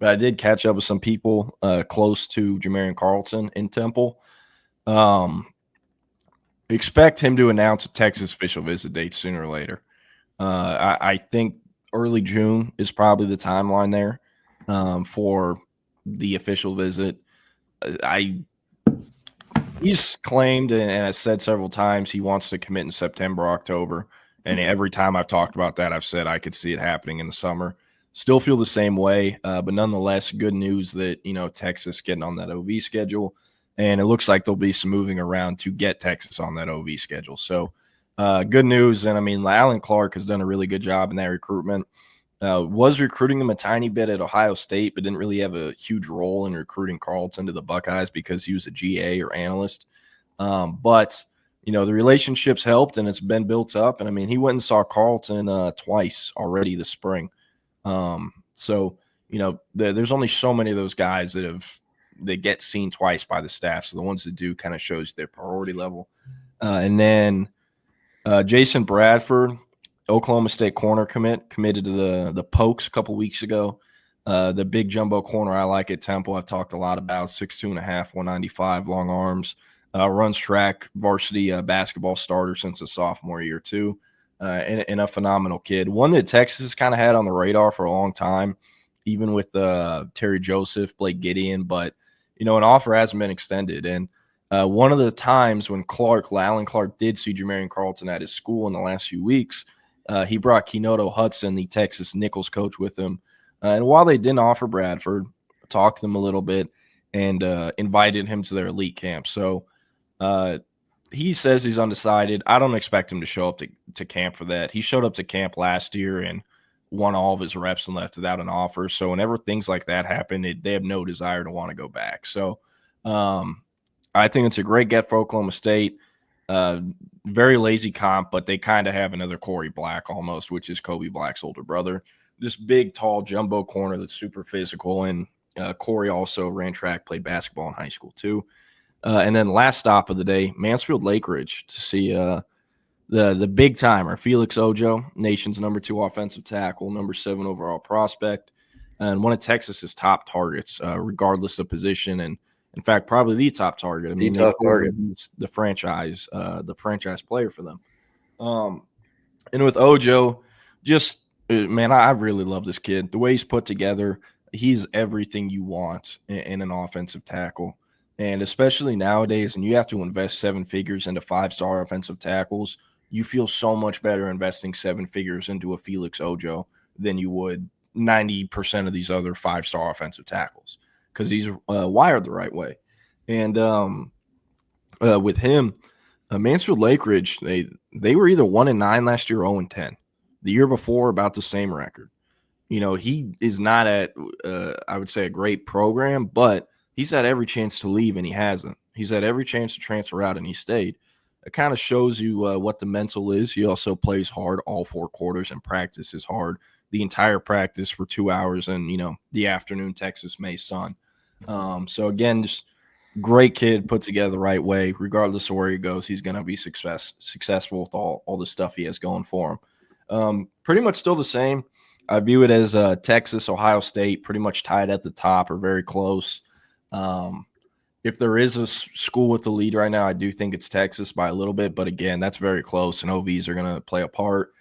but I did catch up with some people close to Jamarion Carlton in Temple. Um, expect him to announce a Texas official visit date sooner or later. I think early June is probably the timeline there for the official visit. He's claimed and has said several times he wants to commit in September, October. And every time I've talked about that, I've said I could see it happening in the summer. Still feel the same way, but nonetheless, good news that, Texas getting on that OV schedule. And it looks like there'll be some moving around to get Texas on that OV schedule. So good news. And, I mean, Alan Clark has done a really good job in that recruitment. Was recruiting him a tiny bit at Ohio State, but didn't really have a huge role in recruiting Carlton to the Buckeyes because he was a GA or analyst. But the relationships helped, and it's been built up. And, I mean, he went and saw Carlton twice already this spring. So, there's only so many of those guys that get seen twice by the staff. So the ones that do kind of shows their priority level. And then Jason Bradford, Oklahoma State corner committed to the Pokes a couple weeks ago. The big jumbo corner I like at Temple, I've talked a lot about, 6'2.5", 195, long arms, runs track, varsity basketball starter since a sophomore year too, and a phenomenal kid. One that Texas kind of had on the radar for a long time, even with Terry Joseph, Blake Gideon, but an offer hasn't been extended. And one of the times when Alan Clark did see Jamarion Carlton at his school in the last few weeks, he brought Kenoto Hudson, the Texas Nichols coach, with him. And while they didn't offer Bradford, talked to them a little bit and invited him to their elite camp. So he says he's undecided. I don't expect him to show up to camp for that. He showed up to camp last year and won all of his reps and left without an offer. So whenever things like that happen, they have no desire to want to go back. So I think it's a great get for Oklahoma State. Very lazy comp, but they kind of have another Corey Black almost, which is Kobe Black's older brother. This big, tall, jumbo corner that's super physical. And Corey also ran track, played basketball in high school too. And then last stop of the day, Mansfield Lake Ridge to see the big timer, Felix Ojo, nation's number 2 offensive tackle, number 7 overall prospect, and one of Texas's top targets, regardless of position. And in fact, probably the top target. I mean, the franchise player for them. And with Ojo, I really love this kid. The way he's put together, he's everything you want in an offensive tackle. And especially nowadays, and you have to invest 7 figures into 5-star offensive tackles, you feel so much better investing 7 figures into a Felix Ojo than you would 90% of these other 5-star offensive tackles, because he's wired the right way. And with him, Mansfield Lake Ridge, they were either 1-9 last year or 0-10. The year before, about the same record. He is not at, I would say, a great program, but he's had every chance to leave, and he hasn't. He's had every chance to transfer out, and he stayed. It kind of shows you what the mental is. He also plays hard all 4 quarters and practices hard the entire practice for 2 hours in, the afternoon Texas May sun. So, again, just great kid put together the right way. Regardless of where he goes, he's going to be successful with all the stuff he has going for him. Pretty much still the same. I view it as Texas, Ohio State, pretty much tied at the top or very close. If there is a school with the lead right now, I do think it's Texas by a little bit. But, again, that's very close, and OVs are going to play a part.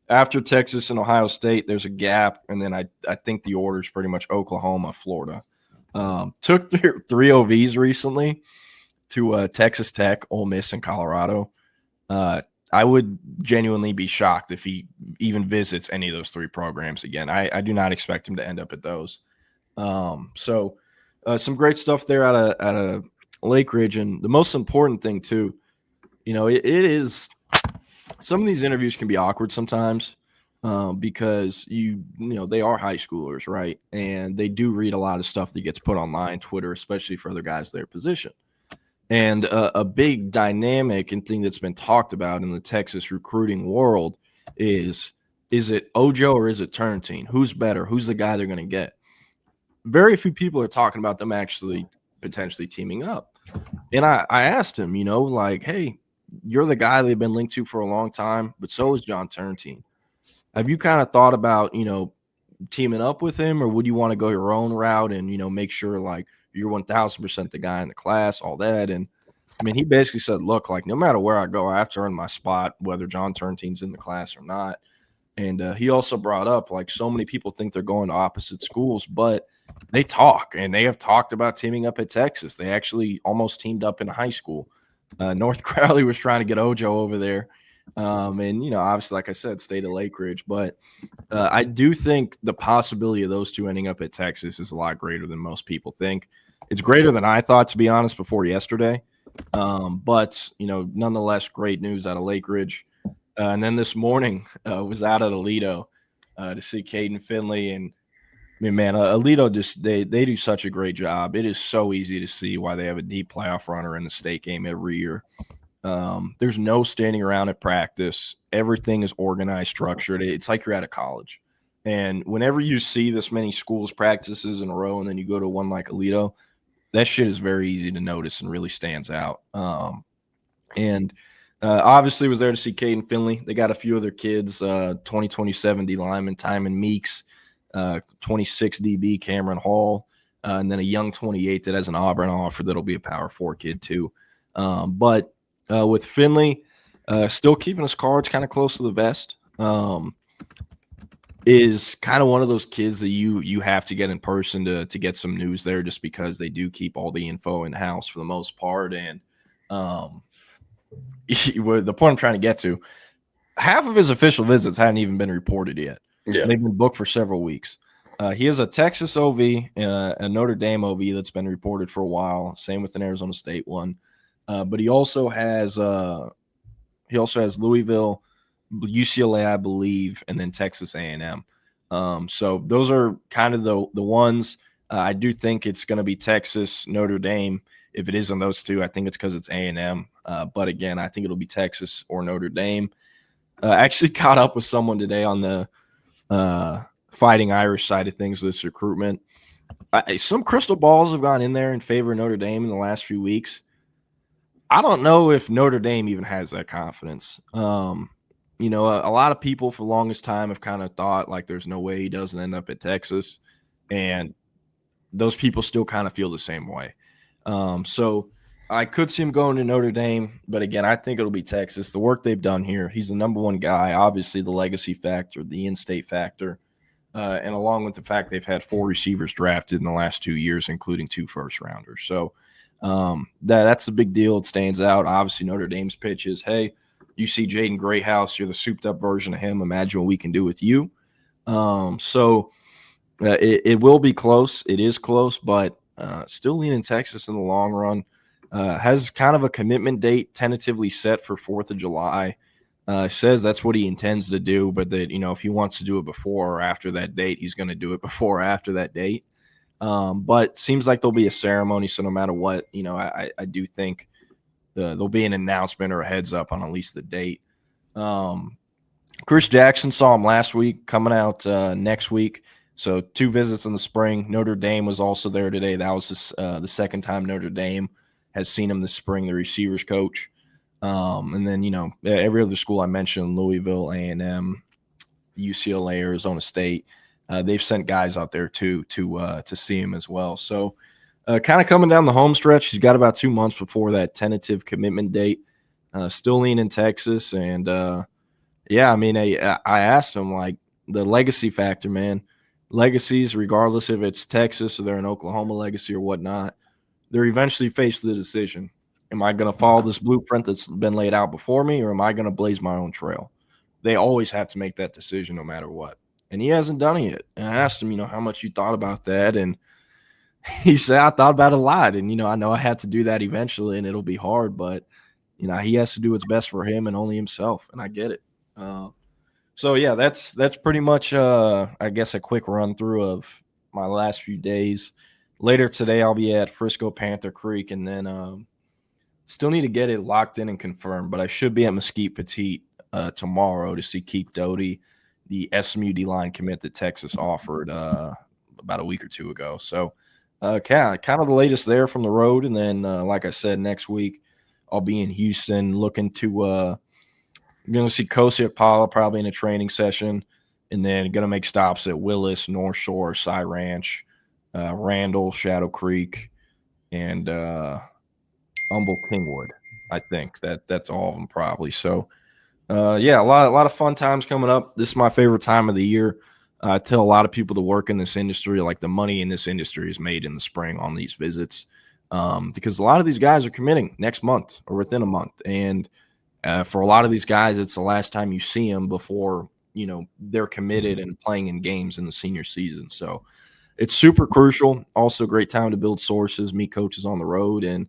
After Texas and Ohio State, there's a gap, and then I think the order is pretty much Oklahoma, Florida. Took 3 OVs recently to Texas Tech, Ole Miss, and Colorado. I would genuinely be shocked if he even visits any of those 3 programs again. I do not expect him to end up at those. So some great stuff there out of Lake Ridge. And the most important thing, too, it is some of these interviews can be awkward sometimes because they are high schoolers, right? And they do read a lot of stuff that gets put online, Twitter, especially for other guys their position. And a big dynamic and thing that's been talked about in the Texas recruiting world is it Ojo or is it Turntine? Who's better? Who's the guy they're going to get? Very few people are talking about them actually potentially teaming up. And I asked him, hey, you're the guy they've been linked to for a long time, but so is John Turntine. Have you kind of thought about, teaming up with him, or would you want to go your own route and, make sure like you're 1000% the guy in the class, all that? And I mean, he basically said, look, like no matter where I go, I have to earn my spot, whether John Turntine's in the class or not. And he also brought up like so many people think they're going to opposite schools, but they talk and they have talked about teaming up at Texas. They actually almost teamed up in high school. North Crowley was trying to get Ojo over there. And, obviously, like I said, stayed at Lake Ridge. But I do think the possibility of those two ending up at Texas is a lot greater than most people think. It's greater than I thought, to be honest, before yesterday. But, nonetheless, great news out of Lake Ridge. And then this morning was out at Aledo to see Caden Finley. And, I mean, man, Aledo just they do such a great job. It is so easy to see why they have a deep playoff runner in the state game every year. There's no standing around at practice. Everything is organized, structured. It's like you're at a college. And whenever you see this many schools practices in a row and then you go to one like Aledo, that shit is very easy to notice and really stands out. Obviously was there to see Caden Finley. They got a few other kids, 2027 D lineman Timon Meeks, 26 DB Cameron Hall, and then a young 28 that has an Auburn offer that'll be a Power 4 kid too. But with Finley, still keeping his cards kind of close to the vest, is kind of one of those kids that you have to get in person to get some news there, just because they do keep all the info in house for the most part. And the point I'm trying to get to, half of his official visits hadn't even been reported yet. Yeah. They've been booked for several weeks. He has a Texas OV, a Notre Dame OV that's been reported for a while. Same with an Arizona State one. But he also has Louisville, UCLA, I believe, and then Texas A&M. So those are kind of the ones. I do think it's going to be Texas, Notre Dame. If it isn't those two, I think it's because it's A&M. But again, I think it'll be Texas or Notre Dame. I actually caught up with someone today on the Fighting Irish side of things, this recruitment. Some crystal balls have gone in there in favor of Notre Dame in the last few weeks. I don't know if Notre Dame even has that confidence. A lot of people for the longest time have kind of thought like there's no way he doesn't end up at Texas. And those people still kind of feel the same way. So I could see him going to Notre Dame, but again, I think it'll be Texas. The work they've done here, he's the number one guy, obviously the legacy factor, the in-state factor, and along with the fact they've had 4 receivers drafted in the last 2 years, including 2 first-rounders. So that's a big deal. It stands out. Obviously, Notre Dame's pitch is, hey, you see Jaden Grayhouse, you're the souped-up version of him. Imagine what we can do with you. It will be close. It is close, but still leaning Texas in the long run. Has kind of a commitment date tentatively set for 4th of July. Says that's what he intends to do, but that, if he wants to do it before or after that date, he's going to do it before or after that date. But seems like there'll be a ceremony, so no matter what, I do think there'll be an announcement or a heads up on at least the date. Chris Jackson saw him last week, coming out next week. So 2 visits in the spring. Notre Dame was also there today. That was the second time Notre Dame has seen him this spring, the receivers coach. And then, every other school I mentioned, Louisville, A&M, UCLA, Arizona State, they've sent guys out there too to see him as well. So kind of coming down the home stretch. He's got about 2 months before that tentative commitment date. Still leaning Texas. And, I asked him, like, the legacy factor, man. Legacies, regardless if it's Texas or they're an Oklahoma legacy or whatnot, they're eventually faced with the decision. Am I going to follow this blueprint that's been laid out before me, or am I going to blaze my own trail? They always have to make that decision no matter what. And he hasn't done it yet. And I asked him, how much you thought about that. And he said, I thought about it a lot. And, I know I had to do that eventually and it'll be hard, but, he has to do what's best for him and only himself. And I get it. So, yeah, that's pretty much, I guess, a quick run through of my last few days. Later today, I'll be at Frisco Panther Creek, and then still need to get it locked in and confirmed, but I should be at Mesquite Petite tomorrow to see Keith Doty, the SMU D-line commit that Texas offered about a week or 2 ago. So kind of the latest there from the road, and then, like I said, next week I'll be in Houston looking to I'm going to see Kosi Apala probably in a training session. and then going to make stops at Willis, North Shore, Cy Ranch, Randall, Shadow Creek, and Humble Kingwood. I think that's all of them probably. So, yeah, a lot of fun times coming up. This is my favorite time of the year. I tell a lot of people to work in this industry, like the money in this industry is made in the spring on these visits, because a lot of these guys are committing next month or within a month, and for a lot of these guys, it's the last time you see them before they're committed and playing in games in the senior season. So it's super crucial. Also, great time to build sources, meet coaches on the road, and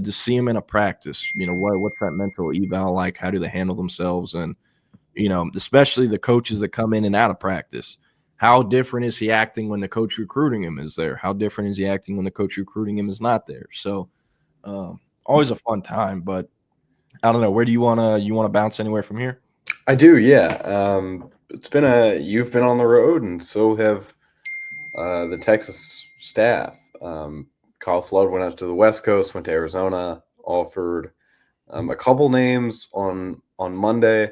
just see them in a practice. What's that mental eval like? How do they handle themselves? And especially the coaches that come in and out of practice. How different is he acting when the coach recruiting him is there? How different is he acting when the coach recruiting him is not there? So, always a fun time. But I don't know. Where do you wanna bounce anywhere from here? I do, yeah. You've been on the road, and so have the Texas staff. Kyle Flood went out to the West Coast, went to Arizona, offered a couple names on Monday.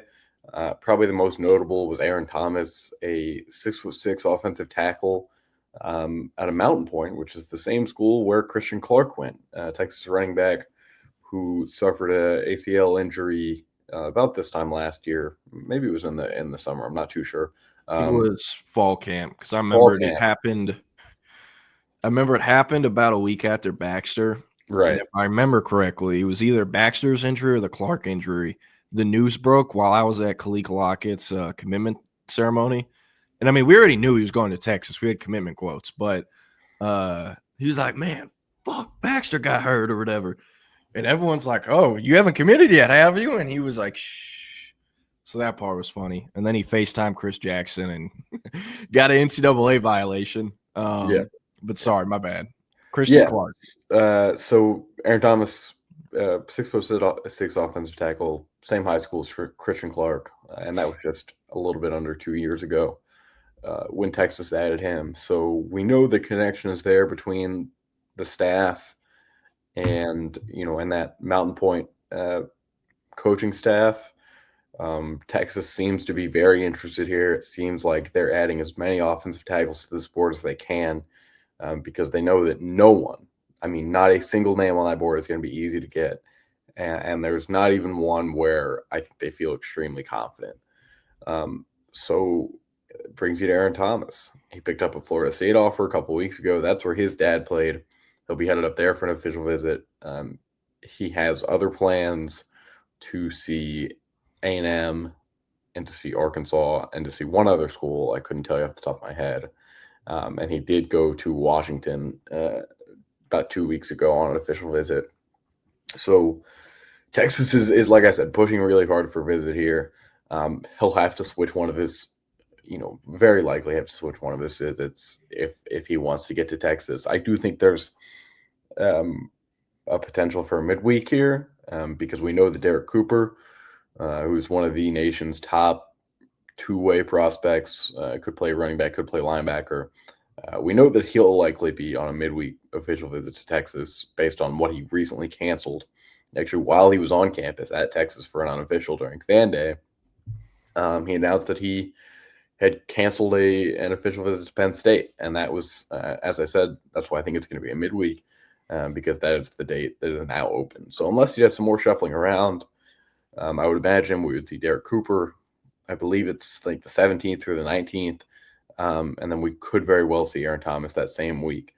Probably the most notable was Aaron Thomas, a 6'6" offensive tackle at a Mountain Point, which is the same school where Christian Clark went, Texas running back who suffered a ACL injury about this time last year. Maybe it was in the summer. I'm not too sure. I think it was fall camp because I Fall remember it camp. happened. I remember it happened about a week after Baxter. Right. And if I remember correctly, it was either Baxter's injury or the Clark injury. The news broke while I was at Khalil Lockett's commitment ceremony. And I mean, we already knew he was going to Texas. We had commitment quotes, but he was like, man, fuck, Baxter got hurt or whatever. And everyone's like, oh, you haven't committed yet, have you? And he was like, shh. So that part was funny. And then he FaceTimed Chris Jackson and got an NCAA violation. Yeah. But sorry, my bad. Christian Clark. So Aaron Thomas, 6'6" offensive tackle, same high school as Christian Clark, and that was just a little bit under 2 years ago when Texas added him. So we know the connection is there between the staff and and that Mountain Point coaching staff. Texas seems to be very interested here. It seems like they're adding as many offensive tackles to the sport as they can. Because they know that not a single name on that board is going to be easy to get. And there's not even one where I think they feel extremely confident. So it brings you to Aaron Thomas. He picked up a Florida State offer a couple weeks ago. That's where his dad played. He'll be headed up there for an official visit. He has other plans to see A&M and to see Arkansas and to see one other school. I couldn't tell you off the top of my head. And he did go to Washington about 2 weeks ago on an official visit. So Texas is like I said, pushing really hard for a visit here. He'll have to switch one of his, very likely have to switch one of his visits if he wants to get to Texas. I do think there's a potential for a midweek here because we know that Derek Cooper, who's one of the nation's top two-way prospects, could play running back, could play linebacker. We know that he'll likely be on a midweek official visit to Texas based on what he recently canceled. Actually, while he was on campus at Texas for an unofficial during Fan Day, he announced that he had canceled an official visit to Penn State. And that was, as I said, that's why I think it's going to be a midweek because that is the date that is now open. So unless he has some more shuffling around, I would imagine we would see Derek Cooper. I believe it's like the 17th through the 19th. And then we could very well see Aaron Thomas that same week.